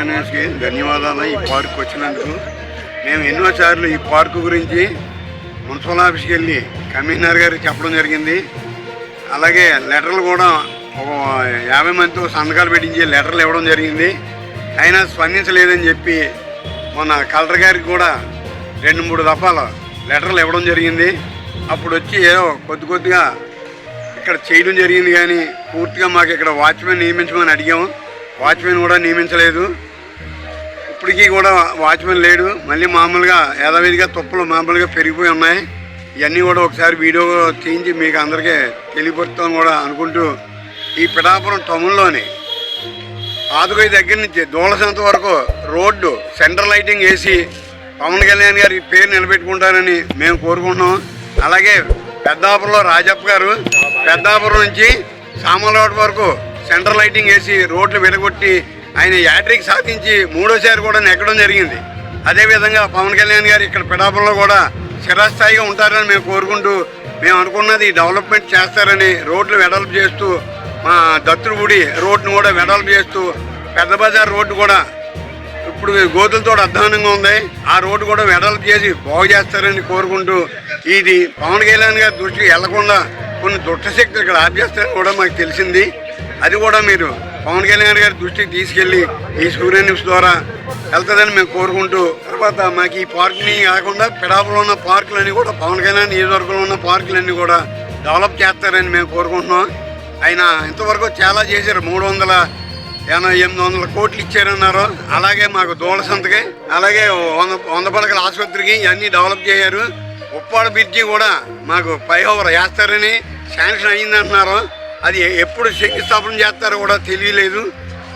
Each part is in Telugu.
ఆర్గనైజర్స్కి ధన్యవాదాలు. ఈ పార్క్ వచ్చినందుకు మేము ఎన్నోసార్లు ఈ పార్కు గురించి మున్సిపల్ ఆఫీస్కి వెళ్ళి కమిషనర్ గారికి చెప్పడం జరిగింది. అలాగే లెటర్లు కూడా ఒక 50 మందితో సంతకాలు పెట్టించి లెటర్లు ఇవ్వడం జరిగింది. అయినా స్పందించలేదని చెప్పి మొన్న కలెక్టర్ గారికి కూడా 2-3 దఫాలు లెటర్లు ఇవ్వడం జరిగింది. అప్పుడు వచ్చి ఏదో కొద్దిగా ఇక్కడ చేయడం జరిగింది, కానీ పూర్తిగా మాకు ఇక్కడ వాచ్మెన్ నియమించమని అడిగాము. వాచ్మెన్ కూడా నియమించలేదు. ఇప్పటికీ కూడా వాచ్మెన్ లేడు. మళ్ళీ మామూలుగా యథావిధిగా తుప్పలు మామూలుగా పెరిగిపోయి ఉన్నాయి. ఇవన్నీ కూడా ఒకసారి వీడియో తీయించి మీకు అందరికీ తెలియపరుస్తాం కూడా అనుకుంటూ, ఈ పిఠాపురం టౌన్లోని ఆదుగోయి దగ్గర నుంచి దూలసంత వరకు రోడ్డు సెంట్రల్ లైటింగ్ వేసి పవన్ కళ్యాణ్ గారి పేరు నిలబెట్టుకుంటారని మేము కోరుకుంటున్నాం. అలాగే పెద్దాపురంలో రాజప్ప గారు పెద్దాపురం నుంచి సామలవాడ వరకు సెంట్రల్ లైటింగ్ వేసి రోడ్లు విడగొట్టి ఆయన యాట్రిక్ సాధించి 3వసారి కూడా నెగ్గడం జరిగింది. అదేవిధంగా పవన్ కళ్యాణ్ గారు ఇక్కడ పిఠాపురంలో కూడా చిరస్థాయిగా ఉంటారని మేము కోరుకుంటూ, మేము అనుకున్నది డెవలప్మెంట్ చేస్తారని రోడ్లు వెడల్పు చేస్తూ, మా దత్తుడుగుడి రోడ్డును కూడా వెడల్పు చేస్తూ, పెద్ద బజార్ రోడ్డు కూడా ఇప్పుడు గోతులతో అధ్వానంగా ఉంది, ఆ రోడ్డు కూడా వెడల్పు చేసి బాగు చేస్తారని కోరుకుంటూ, ఇది పవన్ కళ్యాణ్ గారి దృష్టికి వెళ్లకుండా కొన్ని దుష్టశక్తులు ఇక్కడ ఆపేస్తారని కూడా మాకు తెలిసింది. అది కూడా మీరు పవన్ కళ్యాణ్ గారి దృష్టికి తీసుకెళ్ళి ఈ సూర్య న్యూస్ ద్వారా వెళ్తుందని మేము కోరుకుంటూ, తర్వాత మాకు ఈ పార్కుని కాకుండా పిఠాపురంలో ఉన్న పార్కులన్నీ కూడా పవన్ కళ్యాణ్ నియోజకవర్గంలో ఉన్న పార్కులన్నీ కూడా డెవలప్ చేస్తారని మేము కోరుకుంటున్నాం. ఆయన ఇంతవరకు చాలా చేశారు. 380-800 కోట్లు ఇచ్చారన్నారు. అలాగే మాకు దూలసంతకి, అలాగే 100 పడకల ఆసుపత్రికి ఇవన్నీ డెవలప్ చేశారు. ఉప్పాడ బ్రిడ్జి కూడా మాకు ఫ్లైఓవర్ వేస్తారని శాంక్షన్ అయ్యిందంటున్నారు. అది ఎప్పుడు శంకుస్థాపన చేస్తారో కూడా తెలియలేదు.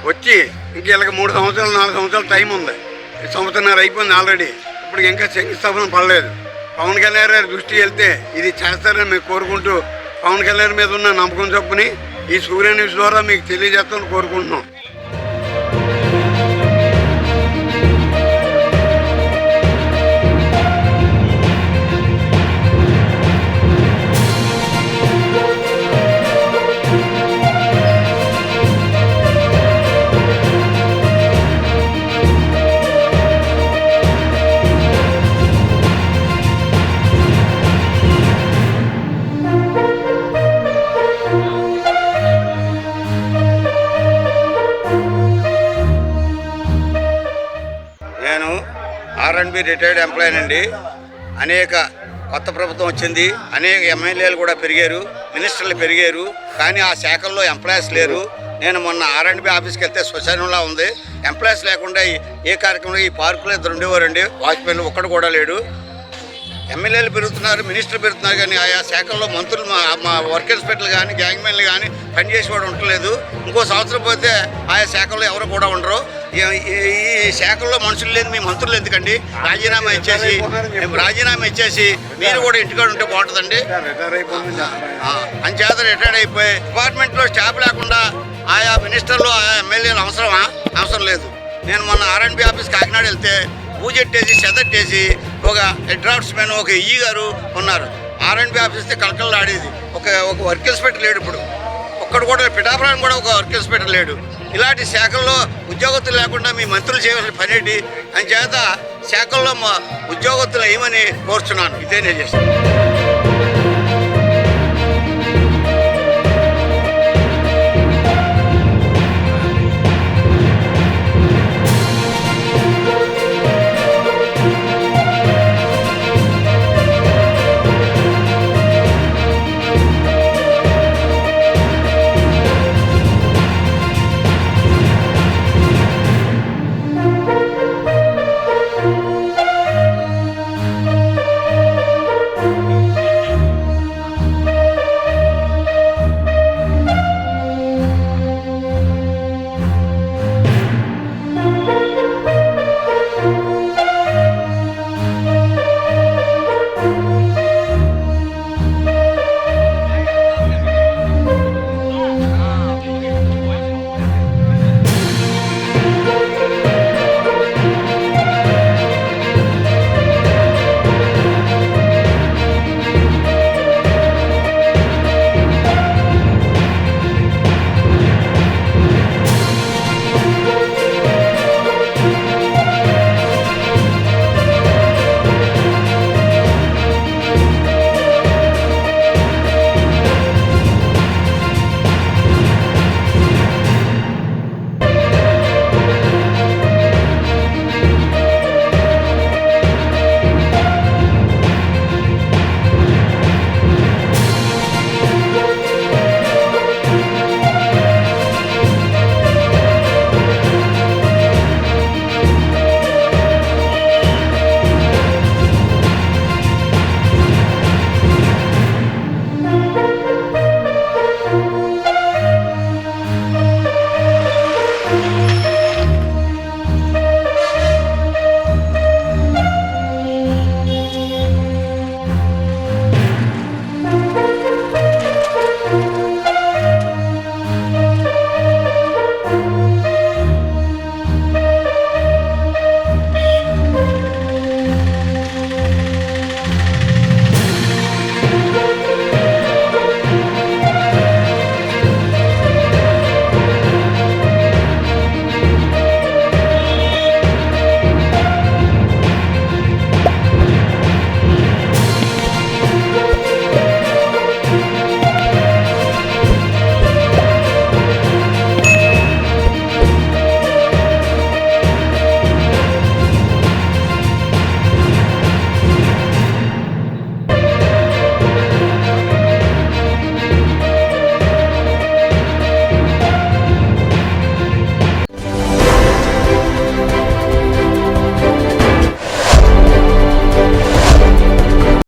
వచ్చి ఇంక వీళ్ళకి 3 సంవత్సరాలు 4 సంవత్సరాలు టైం ఉంది. 1 సంవత్సరంన్నర అయిపోయింది ఆల్రెడీ. ఇప్పుడు ఇంకా శంకుస్థాపన పడలేదు. పవన్ కళ్యాణ్ గారి దృష్టి వెళ్తే ఇది చేస్తారని మేము కోరుకుంటూ, పవన్ కళ్యాణ్ మీద ఉన్న నమ్మకం చొప్పుని ఈ సూర్య న్యూస్ ద్వారా మీకు తెలియజేస్తామని కోరుకుంటున్నాం. నేను R&B రిటైర్డ్ ఎంప్లాయీ అండి. అనేక కొత్త ప్రభుత్వం వచ్చింది, అనేక ఎమ్మెల్యేలు కూడా పెరిగారు, మినిస్టర్లు పెరిగారు, కానీ ఆ శాఖల్లో ఎంప్లాయీస్ లేరు. నేను మొన్న R&B ఆఫీస్కి వెళ్తే శ్మశానంలా ఉంది. ఎంప్లాయీస్ లేకుండా ఏ కార్యక్రమంలో ఈ పార్కులో 2 ఉండేవారండి. వాచ్మెన్లు ఒక్కడు కూడా లేడు. ఎమ్మెల్యేలు పెరుగుతున్నారు, మినిస్టర్లు పెరుగుతున్నారు, కానీ ఆయా శాఖల్లో మంత్రులు మా వర్క్ ఇన్స్పెక్టర్లు కానీ గ్యాంగ్మెన్లు కానీ పనిచేసేవాడు ఉండలేదు. ఇంకో సంవత్సరం పోతే ఆయా శాఖల్లో ఎవరు కూడా ఉండరు. ఈ శాఖల్లో మనుషులు లేదు, మీ మంత్రులు ఎందుకండి? రాజీనామా ఇచ్చేసి మీరు కూడా ఇంటికాడ ఉంటే బాగుంటుందండి. అంచేత రిటైర్డ్ అయిపోయి డిపార్ట్మెంట్లో స్టాఫ్ లేకుండా ఆయా మినిస్టర్లు ఆయా ఎమ్మెల్యేలు అవసరం లేదు. నేను మొన్న R&B ఆఫీస్ కాకినాడ వెళ్తే పూజెట్టేసి చెదట్టేసి ఒక డ్రాఫ్ట్స్మెన్ ఒక ఈఈ గారు ఉన్నారు. R&B ఆఫీస్తే కలకలు ఆడేది. ఒక వర్క్ ఇన్స్పెక్టర్ లేడు. ఇప్పుడు ఒక్కడు కూడా పిఠాపురం కూడా ఒక వర్క్ ఇన్స్పెక్టర్ లేడు. ఇలాంటి శాఖల్లో ఉద్యోగస్తులు లేకుండా మీ మంత్రులు చేయవలసిన పనేటి అని చేత శాఖల్లో మా ఉద్యోగస్తులు ఏమని కోరుచున్నాను. ఇదే నేను చేస్తాను.